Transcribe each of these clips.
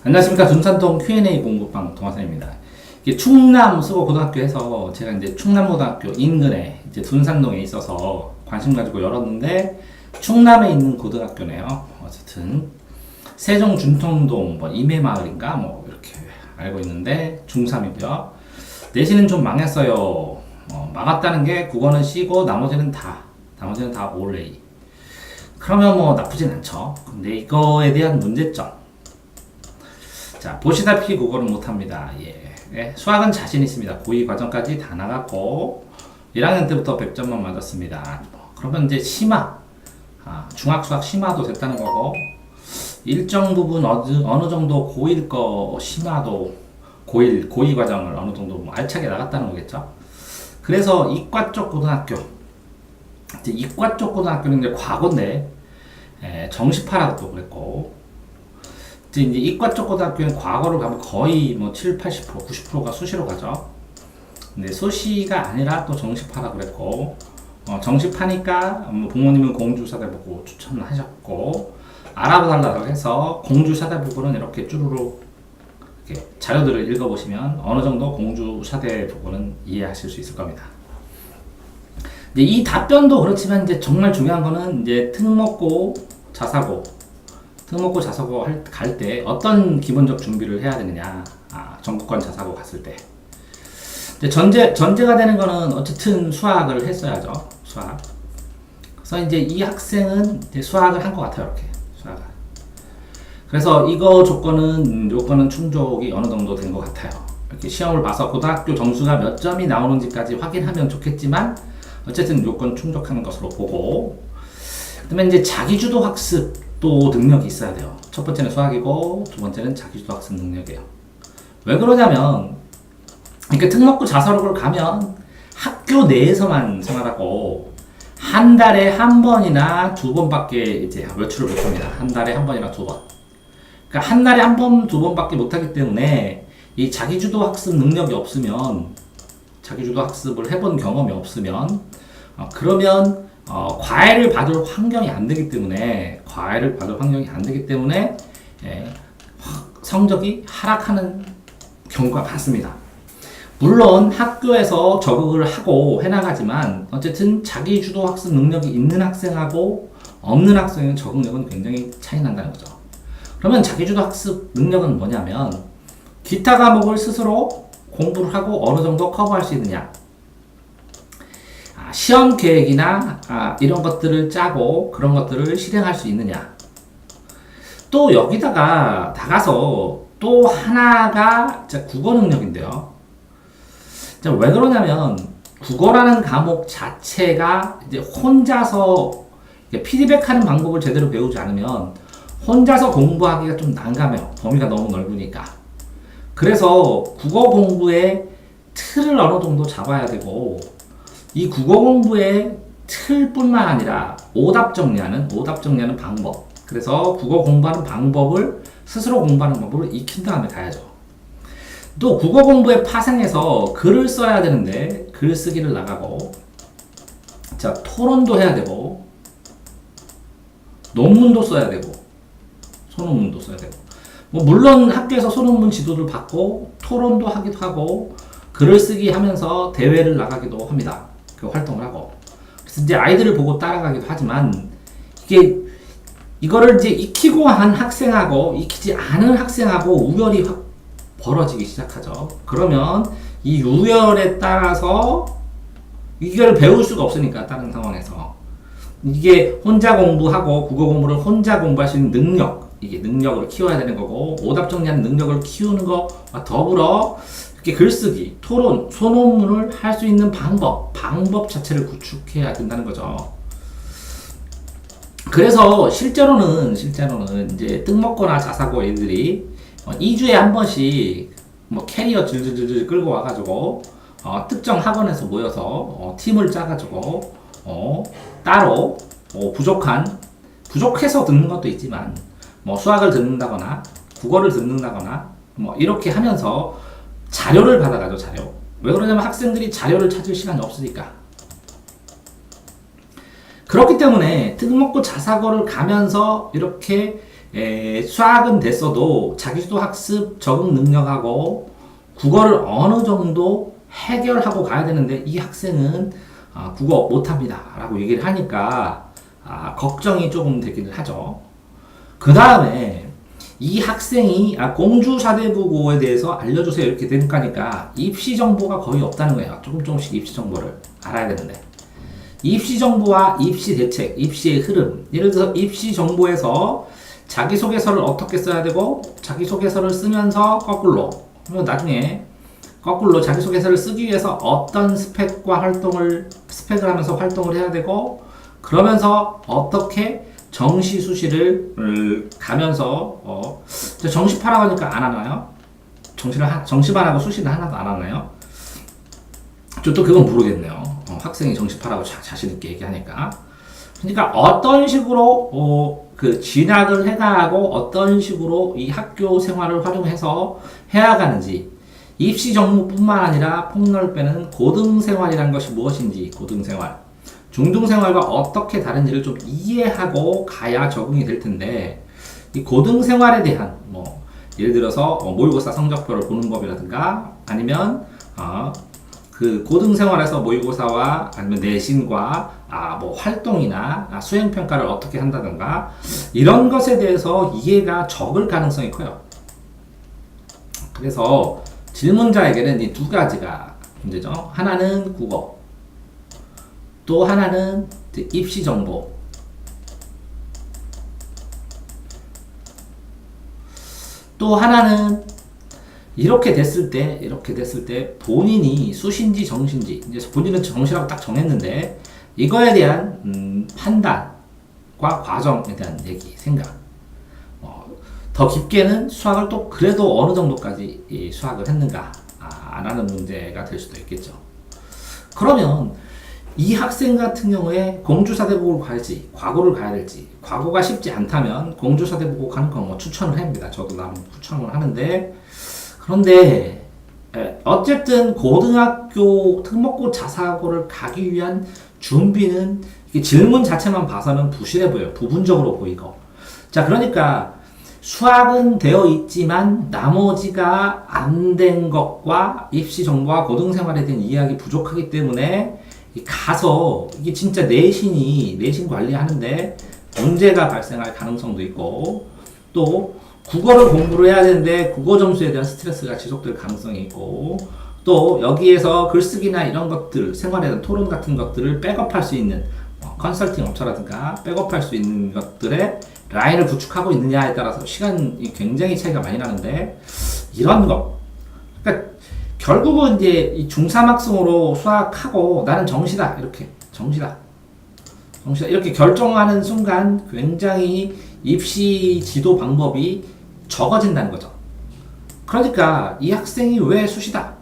안녕하십니까. 둔산동 Q&A 공부방 동화선입니다. 이게 충남 수고고등학교에서 제가 이제 충남고등학교 인근에 이제 둔산동에 있어서 관심 가지고 열었는데 충남에 있는 고등학교네요. 어쨌든 세종 준통동 뭐 임해마을인가 뭐 이렇게 알고 있는데 중3이고요. 내신은 좀 망했어요. 망했다는 게 국어는 C고 나머지는 다 올A. 그러면 뭐 나쁘진 않죠. 근데 이거에 대한 문제점. 자, 보시다시피 국어를 못합니다. 수학은 자신 있습니다. 고2 과정까지 다 나갔고 1학년 때부터 100점만 맞았습니다. 그러면 이제 심화, 중학수학 심화도 됐다는 거고 일정 부분 어느 정도 고1 거 심화도 고2 과정을 어느 정도 뭐 알차게 나갔다는 거겠죠. 그래서 이과 쪽 고등학교, 이제 이과 쪽 고등학교는 이제 과거인데 정시파라고 그랬고 이제 이과 쪽 고등학교는 과거를 가면 거의 뭐 7, 80%, 90%가 수시로 가죠. 근데 수시가 아니라 또 정시파라고 그랬고, 정시파니까 뭐 부모님은 공주사대 보고 추천을 하셨고, 알아봐달라고 해서 공주사대 부분은 이렇게 쭈루루 이렇게 자료들을 읽어보시면 어느 정도 공주사대 부분은 이해하실 수 있을 겁니다. 이제 이 답변도 그렇지만 이제 정말 중요한 거는 이제 특목고 자사고 갈 때 어떤 기본적 준비를 해야 되느냐. 전국권 자사고 갔을 때. 이제 전제가 되는 거는 어쨌든 수학을 했어야죠. 수학. 그래서 이제 이 학생은 이제 수학을 한 것 같아요. 이렇게. 수학을. 그래서 이거 요건은 충족이 어느 정도 된 것 같아요. 이렇게 시험을 봐서 고등학교 점수가 몇 점이 나오는지까지 확인하면 좋겠지만 어쨌든 요건 충족하는 것으로 보고 그다음에 이제 자기주도 학습 또 능력이 있어야 돼요. 첫 번째는 수학이고 두 번째는 자기주도 학습 능력이에요. 왜 그러냐면 이렇게 특목고 자사고를 가면 학교 내에서만 생활하고 한 달에 한 번이나 두 번밖에 이제 외출을 못합니다. 한 달에 한 번이나 두 번. 그러니까 한 달에 한 번, 두 번밖에 못하기 때문에 이 자기주도 학습 능력이 없으면 자기주도 학습을 해본 경험이 없으면 그러면 과외를 받을 환경이 안 되기 때문에 성적이 하락하는 경우가 많습니다. 물론 학교에서 적응을 하고 해나가지만 어쨌든 자기주도 학습 능력이 있는 학생하고 없는 학생의 적응력은 굉장히 차이 난다는 거죠. 그러면 자기주도 학습 능력은 뭐냐면 기타 과목을 스스로 공부를 하고 어느 정도 커버할 수 있느냐, 시험 계획이나 이런 것들을 짜고 그런 것들을 실행할 수 있느냐. 또 여기다가 나가서 또 하나가 국어 능력인데요. 왜 그러냐면 국어라는 과목 자체가 이제 혼자서 피드백하는 방법을 제대로 배우지 않으면 혼자서 공부하기가 좀 난감해요. 범위가 너무 넓으니까. 그래서 국어 공부의 틀을 어느 정도 잡아야 되고 이 국어 공부의 틀뿐만 아니라 오답 정리하는 방법. 그래서 국어 공부하는 방법을 스스로 공부하는 방법을 익힌 다음에 가야죠. 또 국어 공부의 파생에서 글을 써야 되는데 글쓰기를 나가고 자 토론도 해야 되고 논문도 써야 되고 소논문도 써야 되고 뭐 물론 학교에서 소논문 지도를 받고 토론도 하기도 하고 글을 쓰기 하면서 대회를 나가기도 합니다. 그 활동을 하고. 그래서 이제 아이들을 보고 따라가기도 하지만 이거를 이제 익히고 한 학생하고 익히지 않은 학생하고 우열이 확 벌어지기 시작하죠. 그러면 이 우열에 따라서 이걸 배울 수가 없으니까 다른 상황에서 이게 혼자 공부하고 국어 공부를 혼자 공부할 수 있는 능력, 이게 능력을 키워야 되는 거고 오답 정리하는 능력을 키우는 것과 더불어 이렇게 글쓰기, 토론, 소논문을 할 수 있는 방법 자체를 구축해야 된다는 거죠. 그래서 실제로는 이제 뜻먹거나 자사고 애들이 2주에 한 번씩 뭐 캐리어 줄줄줄 끌고 와가지고 특정 학원에서 모여서 팀을 짜가지고 따로 부족해서 듣는 것도 있지만 뭐 수학을 듣는다거나 국어를 듣는다거나 뭐 이렇게 하면서 자료를 받아가죠. 자료. 왜 그러냐면 학생들이 자료를 찾을 시간이 없으니까. 그렇기 때문에 특목고 자사고를 가면서 이렇게 수학은 됐어도 자기주도 학습 적응 능력하고 국어를 어느 정도 해결하고 가야 되는데 이 학생은 국어 못합니다 라고 얘기를 하니까 걱정이 조금 되기는 하죠. 그 다음에 이 학생이 공주사대부고에 대해서 알려주세요 이렇게 되니까 입시 정보가 거의 없다는 거예요. 조금씩 입시 정보를 알아야 되는데 입시 정보와 입시 대책, 입시의 흐름, 예를 들어서 입시 정보에서 자기소개서를 어떻게 써야 되고 자기소개서를 쓰면서 거꾸로 나중에 거꾸로 자기소개서를 쓰기 위해서 어떤 스펙을 하면서 활동을 해야 되고 그러면서 어떻게 정시 수시를 가면서 정시파라고 하니까 안 하나요? 정시만 하고 수시는 하나도 안 하나요? 저 또 그건 모르겠네요. 학생이 정시파라고 자신 있게 얘기하니까. 그러니까 어떤 식으로 진학을 해가고 어떤 식으로 이 학교 생활을 활용해서 해야가는지 입시 정보뿐만 아니라 폭넓게는 고등생활이란 것이 무엇인지 고등생활 중등생활과 어떻게 다른지를 좀 이해하고 가야 적응이 될 텐데 이 고등생활에 대한 예를 들어서 모의고사 성적표를 보는 법이라든가 아니면 그 고등생활에서 모의고사와 아니면 내신과 활동이나 수행평가를 어떻게 한다든가 이런 것에 대해서 이해가 적을 가능성이 커요. 그래서 질문자에게는 이 두 가지가 문제죠. 하나는 국어, 또 하나는 입시 정보. 또 하나는 이렇게 됐을 때 본인이 수시인지 정시인지 이제 본인은 정시라고 딱 정했는데 이거에 대한 판단과 과정에 대한 얘기, 생각. 더 깊게는 수학을 또 그래도 어느 정도까지 수학을 했는가 라는 문제가 될 수도 있겠죠. 그러면 이 학생 같은 경우에 공주사대부고를 가야지 과고를 가야 될지 과고가 쉽지 않다면 공주사대부고 가는 건 추천을 합니다. 저도 나름 추천을 하는데 그런데 어쨌든 고등학교 특목고 자사고를 가기 위한 준비는 이게 질문 자체만 봐서는 부실해 보여요. 부분적으로 보이고. 자, 그러니까 수학은 되어 있지만 나머지가 안 된 것과 입시 정보와 고등생활에 대한 이해하기 부족하기 때문에 가서 이게 진짜 내신 관리하는데 문제가 발생할 가능성도 있고 또 국어를 공부를 해야 되는데 국어 점수에 대한 스트레스가 지속될 가능성이 있고 또 여기에서 글쓰기나 이런 것들 생활에 대한 토론 같은 것들을 백업할 수 있는 컨설팅 업체라든가 백업할 수 있는 것들에 라인을 구축하고 있느냐에 따라서 시간이 굉장히 차이가 많이 나는데 이런 거 그러니까 결국은 이제 이 중3 학생으로 수학하고 나는 정시다 이렇게 결정하는 순간 굉장히 입시 지도 방법이 적어진다는 거죠. 그러니까 이 학생이 왜 수시가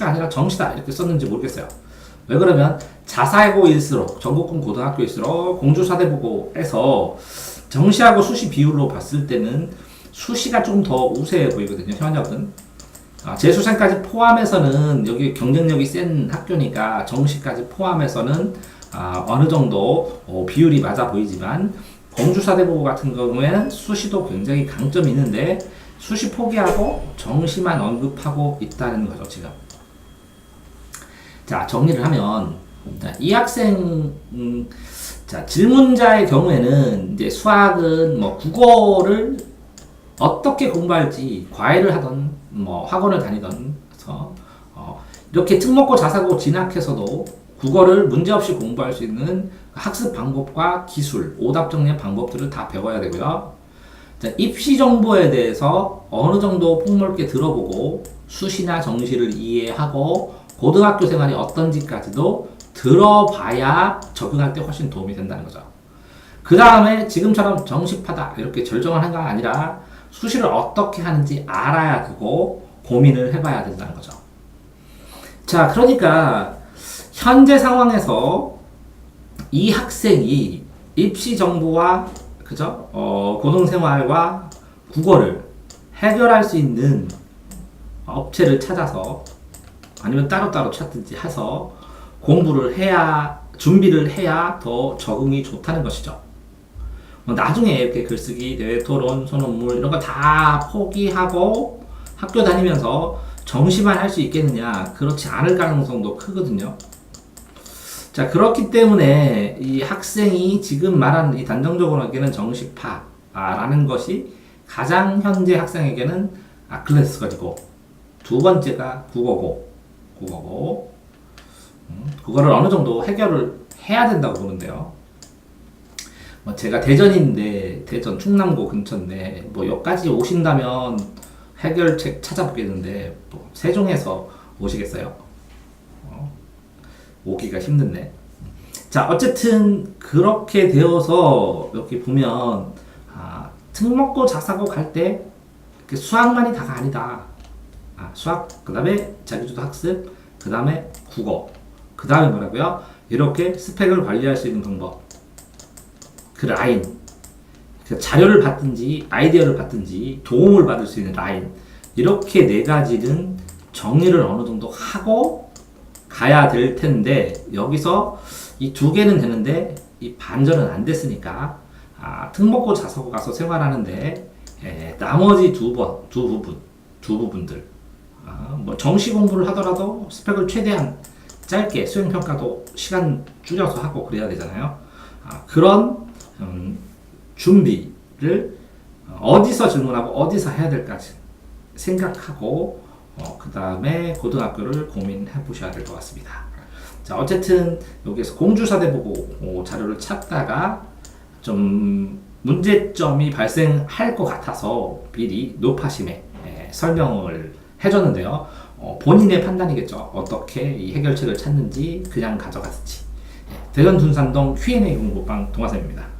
아니라 정시다 이렇게 썼는지 모르겠어요. 왜 그러면 자사고일수록 전국권 고등학교일수록 공주사대부고에서 정시하고 수시 비율로 봤을 때는 수시가 좀 더 우세해 보이거든요. 현역은 재수생까지 포함해서는 여기 경쟁력이 센 학교니까 정시까지 포함해서는 어느 정도 비율이 맞아 보이지만 공주사대부고 같은 경우에는 수시도 굉장히 강점이 있는데 수시 포기하고 정시만 언급하고 있다는 거죠 지금. 자, 정리를 하면 이 학생 질문자의 경우에는 이제 수학은 국어를 어떻게 공부할지 과외를 하던 학원을 다니던 이렇게 특목고 자사고 진학해서도 국어를 문제없이 공부할 수 있는 학습 방법과 기술, 오답 정리의 방법들을 다 배워야 되고요. 입시 정보에 대해서 어느 정도 폭넓게 들어보고 수시나 정시를 이해하고 고등학교 생활이 어떤지까지도 들어봐야 적응할 때 훨씬 도움이 된다는 거죠. 그 다음에 지금처럼 정시파다 이렇게 결정을 한 게 아니라 수시를 어떻게 하는지 알아야 되고 고민을 해봐야 된다는 거죠. 자, 그러니까 현재 상황에서 이 학생이 입시 정보와 고등생활과 국어를 해결할 수 있는 업체를 찾아서 아니면 따로따로 찾든지 해서 준비를 해야 더 적응이 좋다는 것이죠. 나중에 이렇게 글쓰기, 대회, 토론, 소논문 이런 거 다 포기하고 학교 다니면서 정시만 할 수 있겠느냐? 그렇지 않을 가능성도 크거든요. 자, 그렇기 때문에 이 학생이 지금 말한 이 단정적으로 하기에는 정시파라는 것이 가장 현재 학생에게는 아킬레스건이고, 두 번째가 국어고, 그거를 어느 정도 해결을 해야 된다고 보는데요. 뭐 제가 대전인데, 대전 충남고 근처인데, 뭐 여기까지 오신다면 해결책 찾아보겠는데, 뭐 세종에서 오시겠어요? 오기가 힘든데. 자, 어쨌든 그렇게 되어서 여기 보면 특목고 자사고 갈 때 수학만이 다가 아니다. 수학, 그 다음에 자기주도 학습, 그 다음에 국어, 그 다음에 뭐라고요? 이렇게 스펙을 관리할 수 있는 방법. 그 라인. 그 자료를 받든지 아이디어를 받든지 도움을 받을 수 있는 라인. 이렇게 네 가지는 정리를 어느 정도 하고 가야 될 텐데, 여기서 이 두 개는 되는데 이 반절은 안 됐으니까 특목고 자사고 가서 생활하는데 나머지 두 부분들 뭐 정시 공부를 하더라도 스펙을 최대한 짧게 수행평가도 시간 줄여서 하고 그래야 되잖아요. 그런 준비를 어디서 질문하고 어디서 해야 될까지 생각하고 그 다음에 고등학교를 고민해 보셔야 될 것 같습니다. 자, 어쨌든 여기에서 공주사대 보고 자료를 찾다가 좀 문제점이 발생할 것 같아서 미리 노파심에 설명을 해줬는데요. 본인의 판단이겠죠. 어떻게 이 해결책을 찾는지 그냥 가져갔을지. 대전 둔산동 Q&A 공부방 동화쌤입니다.